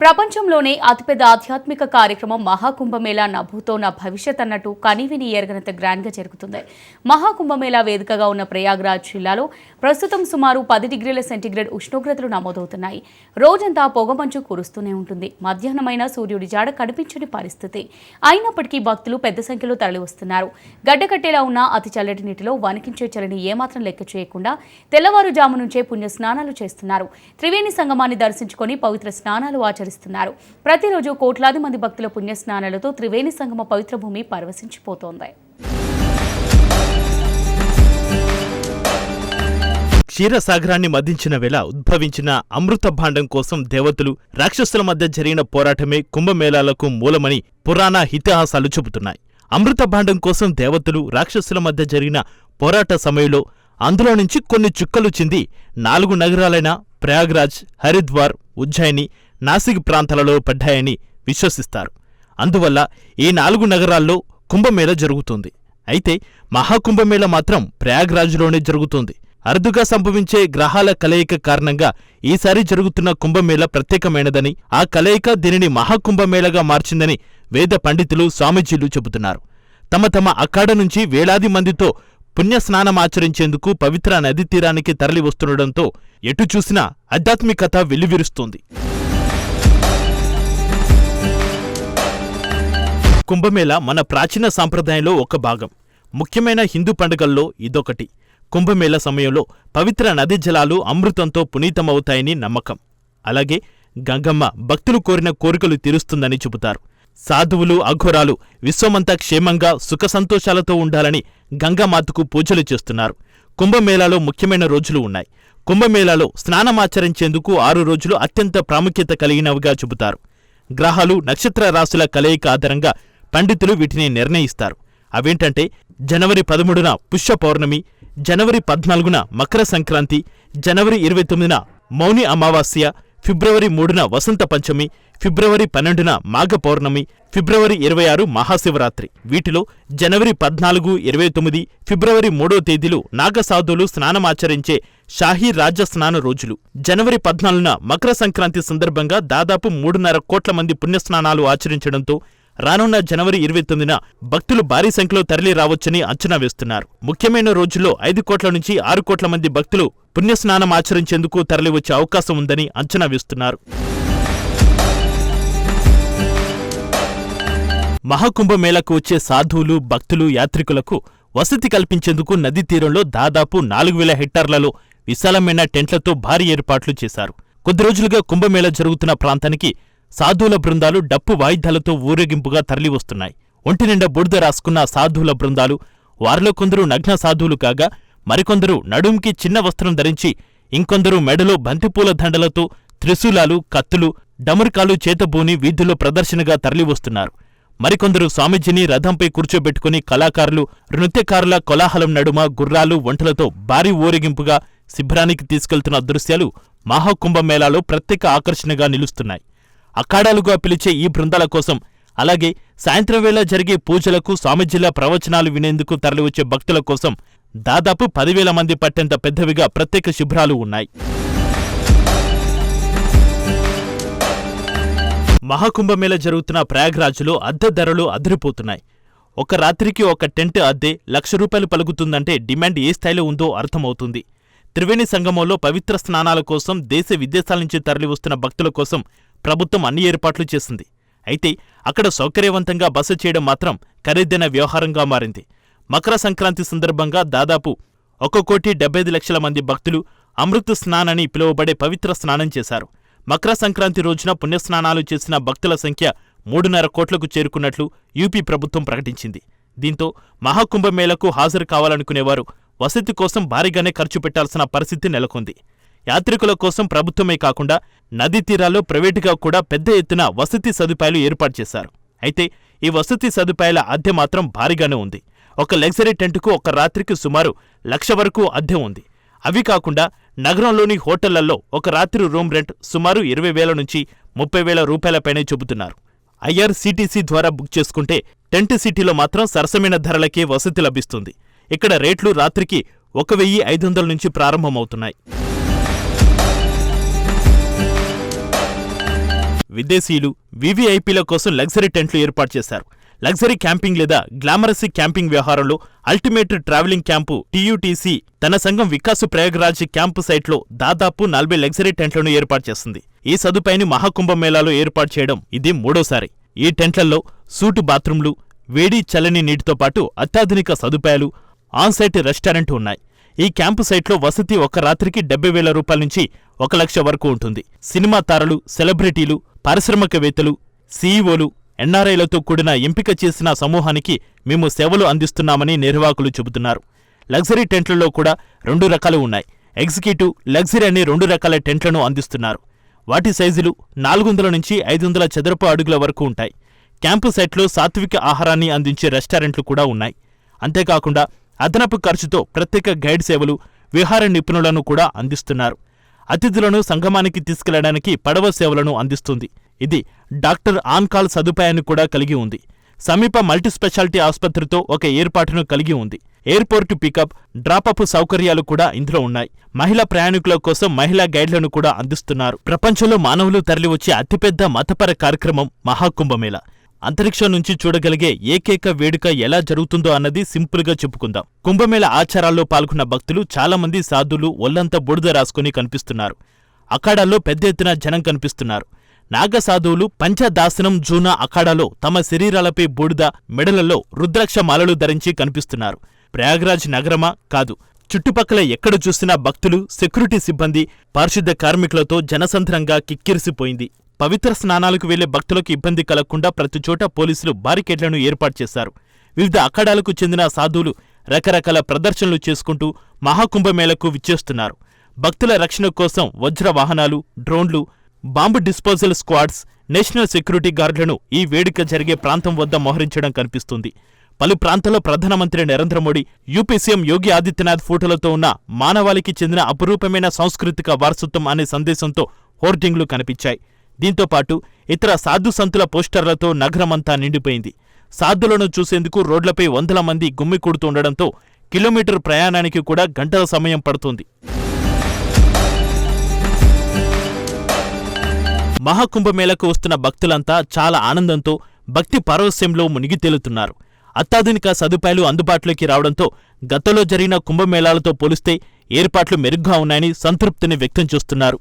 ప్రపంచంలోనే అతిపెద్ద ఆధ్యాత్మిక కార్యక్రమం మహాకుంభమేళా నభూతో నా భవిష్యత్ అన్నట్టు కనీవిని ఎరగనంత గ్రాండ్గా జరుగుతుంది. మహాకుంభమేళా వేదికగా ఉన్న ప్రయాగ్రాజ్ జిల్లాలో ప్రస్తుతం సుమారు 10 డిగ్రీల సెంటీగ్రేడ్ ఉష్ణోగ్రతలు నమోదవుతున్నాయి. రోజంతా పొగమంచు కురుస్తూనే ఉంటుంది. మధ్యాహ్నమైన సూర్యుడి జాడ కనిపించని పరిస్థితి. అయినప్పటికీ భక్తులు పెద్ద సంఖ్యలో తరలివస్తున్నారు. గడ్డకట్టేలా ఉన్న అతి చల్లటి నీటిలో వణికించే చలిని ఏమాత్రం లెక్క చేయకుండా తెల్లవారుజాము నుంచే పుణ్య స్నానాలు చేస్తున్నారు. త్రివేణి సంగమాన్ని దర్శించుకొని పవిత్ర స్నానాలు ఆచరిస్తున్నారు. ప్రతిరోజు కోట్లాది మంది భక్తుల పుణ్య స్నానాలతో త్రివేణి సంగమ పవిత్ర భూమి పరవశించిపోతోంది. క్షీరసాగరాన్ని మదించిన వేళ ఉద్భవించిన అమృత భాండం కోసం దేవతలు రాక్షసుల మధ్య జరిగిన పోరాటమే కుంభమేళాలకు మూలమని పురాణ ఇతిహాసాలు చెబుతున్నాయి. అమృత భాండం కోసం దేవతలు రాక్షసుల మధ్య జరిగిన పోరాట సమయంలో అందులో నుంచి కొన్ని చుక్కలు చింది 4 నగరాలైన ప్రయాగ్రాజ్, హరిద్వార్, ఉజ్జయిని, నాసిక్ ప్రాంతాలలో పడ్డాయని విశ్వసిస్తారు. అందువల్ల ఈ 4 నగరాల్లో కుంభమేళ జరుగుతుంది. అయితే మహాకుంభమేళ మాత్రం ప్రయాగ్రాజ్లోనే జరుగుతుంది. అరుదుగా సంభవించే గ్రహాల కలయిక కారణంగా ఈసారి జరుగుతున్న కుంభమేళ ప్రత్యేకమైనదని, ఆ కలయిక దీనిని మహాకుంభమేళగా మార్చిందని వేద పండితులు, స్వామీజీలు చెబుతున్నారు. తమ తమ అఖాడ నుంచి వేలాది మందితో పుణ్యస్నానమాచరించేందుకు పవిత్ర నదీ తీరానికి తరలి వస్తుండటంతో ఎటు చూసినా ఆధ్యాత్మికత వెల్లివిరుస్తోంది. కుంభమేళ మన ప్రాచీన సాంప్రదాయంలో ఒక భాగం. ముఖ్యమైన హిందూ పండుగల్లో ఇదొకటి. కుంభమేళ సమయంలో పవిత్ర నదీ జలాలు అమృతంతో పునీతమవుతాయని నమ్మకం. అలాగే గంగమ్మ భక్తులు కోరిన కోరికలు తీరుస్తుందని చెబుతారు. సాధువులు, అఘోరాలు విశ్వమంతా క్షేమంగా సుఖ సంతోషాలతో ఉండాలని గంగామాతకు పూజలు చేస్తున్నారు. కుంభమేళాలో ముఖ్యమైన రోజులు ఉన్నాయి. కుంభమేళాలో స్నానమాచరించేందుకు 6 రోజులు అత్యంత ప్రాముఖ్యత కలిగినవిగా చెబుతారు. గ్రహాలు, నక్షత్ర రాశుల కలయిక ఆధారంగా పండితులు వీటిని నిర్ణయిస్తారు. అవేంటంటే జనవరి 13న పుష్య పౌర్ణమి, జనవరి 14న మకర సంక్రాంతి, జనవరి 29న మౌని అమావాస్య, ఫిబ్రవరి 3న వసంత పంచమి, ఫిబ్రవరి 12న మాఘ పౌర్ణమి, ఫిబ్రవరి 26 మహాశివరాత్రి. వీటిలో జనవరి 14, 29, ఫిబ్రవరి 3వ తేదీలు నాగసాధువులు స్నానమాచరించే షాహీ రాజ స్నాన రోజులు. జనవరి 14న మకర సంక్రాంతి సందర్భంగా దాదాపు 3.5 కోట్ల మంది పుణ్యస్నానాలు ఆచరించడంతో రానున్న జనవరి 29న భక్తులు భారీ సంఖ్యలో తరలి రావచ్చని అంచనా వేస్తున్నారు. ముఖ్యమైన రోజుల్లో 5 కోట్ల నుంచి 6 కోట్ల మంది భక్తులు పుణ్యస్నానం ఆచరించేందుకు తరలివచ్చే అవకాశం ఉందని అంచనా వేస్తున్నారు. మహాకుంభమేళకు వచ్చే సాధువులు, భక్తులు, యాత్రికులకు వసతి కల్పించేందుకు నదీ తీరంలో దాదాపు 4000 హెక్టార్లలో విశాలమైన టెంట్లతో భారీ ఏర్పాట్లు చేశారు. కొద్ది రోజులుగా కుంభమేళ జరుగుతున్న ప్రాంతానికి సాధువుల బృందాలు డప్పు వాయిద్యాలతో ఊరేగింపుగా తరలివస్తున్నాయి. ఒంటినిండా బురద రాసుకున్న సాధువుల బృందాలు, వారిలో కొందరు నగ్న సాధువులు కాగా మరికొందరు నడుంకి చిన్న వస్త్రం ధరించి, ఇంకొందరు మెడలో బంతిపూల దండలతో త్రిశూలాలు, కత్తులు, డమరుకాలు చేతబూని వీధుల్లో ప్రదర్శనగా తరలివస్తున్నారు. మరికొందరు స్వామీజీని రథంపై కూర్చోబెట్టుకుని కళాకారులు, నృత్యకారుల కోలాహలం నడుమ గుర్రాలు, ఒంటలతో భారీ ఊరేగింపుగా శిబిరానికి తీసుకెళ్తున్న దృశ్యాలు మహాకుంభమేళాలో ప్రత్యేక ఆకర్షణగా నిలుస్తున్నాయి. అఖాడాలుగా పిలిచే ఈ బృందాల కోసం, అలాగే సాయంత్రం వేళ జరిగే పూజలకు, స్వామీజీల ప్రవచనాలు వినేందుకు తరలివచ్చే భక్తుల కోసం దాదాపు 10,000 మంది పట్టేంత పెద్దవిగా ప్రత్యేక శిబిరాలు ఉన్నాయి. మహాకుంభమేళ జరుగుతున్న ప్రయాగ్రాజ్లో అద్దె ధరలు అదిరిపోతున్నాయి. ఒక రాత్రికి ఒక టెంట్ అద్దె ₹1,00,000 పలుకుతుందంటే డిమాండ్ ఏ స్థాయిలో ఉందో అర్థమవుతుంది. త్రివేణి సంగమంలో పవిత్ర స్నానాల కోసం దేశ విదేశాల నుంచి తరలివస్తున్న భక్తుల కోసం ప్రభుత్వం అన్ని ఏర్పాట్లు చేసింది. అయితే అక్కడ సౌకర్యవంతంగా బస చేయడం మాత్రం ఖరీదైన వ్యవహారంగా మారింది. మకర సంక్రాంతి సందర్భంగా దాదాపు 1,75,00,000 మంది భక్తులు అమృత స్నానని పిలువబడే పవిత్ర స్నానం చేశారు. మకర సంక్రాంతి రోజున పుణ్యస్నానాలు చేసిన భక్తుల సంఖ్య 3.5 కోట్లకు చేరుకున్నట్లు యూపీ ప్రభుత్వం ప్రకటించింది. దీంతో మహాకుంభమేళకు హాజరు కావాలనుకునేవారు వసతి కోసం భారీగానే ఖర్చు పెట్టాల్సిన పరిస్థితి నెలకొంది. యాత్రికుల కోసం ప్రభుత్వమే కాకుండా నదీ తీరాల్లో ప్రైవేటుగా కూడా పెద్ద ఎత్తున వసతి సదుపాయాలు ఏర్పాటు చేశారు. అయితే ఈ వసతి సదుపాయాల అద్దె మాత్రం భారీగానే ఉంది. ఒక లగ్జరీ టెంటుకు ఒక రాత్రికి సుమారు 1,00,000 వరకు అద్దె ఉంది. అవి కాకుండా నగరంలోని హోటళ్లలో ఒక రాత్రి రూమ్ రెంట్ సుమారు 20,000 నుంచి 30,000 రూపాయలపైనే చెబుతున్నారు. IRCTC ద్వారా బుక్ చేసుకుంటే టెంట్ సిటీలో మాత్రం సరసమైన ధరలకే వసతి లభిస్తుంది. ఇక్కడ రేట్లు రాత్రికి 1,500 నుంచి ప్రారంభమవుతున్నాయి. విదేశీయులు, వివిఐపీల కోసం లగ్జరీ టెంట్లు ఏర్పాటు చేశారు. లగ్జరీ క్యాంపింగ్ లేదా గ్లామరసీ క్యాంపింగ్ వ్యవహారంలో అల్టిమేట్ ట్రావెలింగ్ క్యాంపు TUTC తన సంఘం వికాసు ప్రయాగ్రాజ్ క్యాంపు సైట్లో దాదాపు 40 లగ్జరీ టెంట్లను ఏర్పాటు చేస్తుంది. ఈ సదుపాయాన్ని మహాకుంభమేళాలో ఏర్పాటు చేయడం ఇది మూడోసారి. ఈ టెంట్లలో సూటు బాత్రూంలు, వేడి చల్లని నీటితో పాటు అత్యాధునిక సదుపాయాలు, ఆన్-సైట్ రెస్టారెంట్ ఉన్నాయి. ఈ క్యాంపు సైట్లో వసతి ఒక రాత్రికి 70,000 రూపాయల నుంచి 1 లక్ష వరకు ఉంటుంది. సినిమా తారలు, సెలబ్రిటీలు, పారిశ్రామికవేత్తలు, సీఈఓలు, NRIలతో కూడిన ఎంపిక చేసిన సమూహానికి మేము సేవలు అందిస్తున్నామని నిర్వాహకులు చెబుతున్నారు. లగ్జరీ టెంట్లలో కూడా 2 రకాలు ఉన్నాయి. ఎగ్జిక్యూటివ్, లగ్జరీ అనే 2 రకాల టెంట్లను అందిస్తున్నారు. వాటి సైజులు 400 నుంచి 500 చదరపు అడుగుల వరకు ఉంటాయి. క్యాంపు సైట్లో సాత్విక ఆహారాన్ని అందించే రెస్టారెంట్లు కూడా ఉన్నాయి. అంతేకాకుండా అదనపు ఖర్చుతో ప్రత్యేక గైడ్ సేవలు, విహార నిపుణులను కూడా అందిస్తున్నారు. అతిథులను సంగమానికి తీసుకెళ్లడానికి పడవ సేవలను అందిస్తుంది. ఇది డాక్టర్ ఆన్-కాల్ సదుపాయాన్ని కూడా కలిగి ఉంది. సమీప మల్టీస్పెషాలిటీ ఆసుపత్రితో ఒక ఏర్పాటును కలిగి ఉంది. ఎయిర్పోర్టు పికప్, డ్రాపప్ సౌకర్యాలు కూడా ఇందులో ఉన్నాయి. మహిళా ప్రయాణికుల కోసం మహిళా గైడ్లను కూడా అందిస్తున్నారు. ప్రపంచంలో మానవులు తరలివచ్చే అతిపెద్ద మతపర కార్యక్రమం మహాకుంభమేళా. అంతరిక్షం నుంచి చూడగలిగే ఏకైక వేడుక ఎలా జరుగుతుందో అన్నది సింపుల్గా చెప్పుకుందాం. కుంభమేళ ఆచారాల్లో పాల్గొన్న భక్తులు చాలామంది సాధువులు ఒళ్లంతా బూడిద రాసుకుని కనిపిస్తున్నారు. అఖాడాల్లో పెద్ద ఎత్తున జనం కనిపిస్తున్నారు. నాగసాధువులు పంచదాసనం జూనా అఖాడాలో తమ శరీరాలపై బూడిద, మెడలలో రుద్రాక్ష మాలలు ధరించి కనిపిస్తున్నారు. ప్రయాగ్రాజ్ నగరమా? కాదు. చుట్టుపక్కల ఎక్కడ చూసినా భక్తులు, సెక్యూరిటీ సిబ్బంది, పారిశుద్ధ కార్మికులతో జనసంద్రంగా కిక్కిరిసిపోయింది. పవిత్ర స్నానాలకు వెళ్లే భక్తులకు ఇబ్బంది కలగకుండా ప్రతిచోట పోలీసులు బారికేడ్లను ఏర్పాటు చేశారు. వివిధ అఖాడాలకు చెందిన సాధువులు రకరకాల ప్రదర్శనలు చేసుకుంటూ మహాకుంభమేళకు విచ్చేస్తున్నారు. భక్తుల రక్షణ కోసం వజ్ర వాహనాలు, డ్రోన్లు, బాంబు డిస్పోజల్ స్క్వాడ్స్, నేషనల్ సెక్యూరిటీ గార్డులను ఈ వేడుక జరిగే ప్రాంతం వద్ద మోహరించడం కనిపిస్తుంది. పలు ప్రాంతాల్లో ప్రధానమంత్రి నరేంద్ర మోడీ, యూపీ సీఎం యోగి ఆదిత్యనాథ్ ఫోటోలతో ఉన్న మానవాళికి చెందిన అపురూపమైన సాంస్కృతిక వారసత్వం అనే సందేశంతో హోర్డింగ్లు కనిపించాయి. దీంతో పాటు ఇతర సాధు సంతుల పోస్టర్లతో నగరమంతా నిండిపోయింది. సాధులను చూసేందుకు రోడ్లపై వందల మంది గుమ్మికూడుతుండడంతో కిలోమీటర్ ప్రయాణానికి కూడా గంటల సమయం పడుతుంది. మహాకుంభమేళకు వస్తున్న భక్తులంతా చాలా ఆనందంతో, భక్తి పారవస్యంలో మునిగి తేలుతున్నారు. అత్యాధునిక సదుపాయాలు అందుబాటులోకి రావడంతో గతంలో జరిగిన కుంభమేళాలతో పోలిస్తే ఏర్పాట్లు మెరుగ్గా ఉన్నాయని సంతృప్తిని వ్యక్తం చేస్తున్నారు.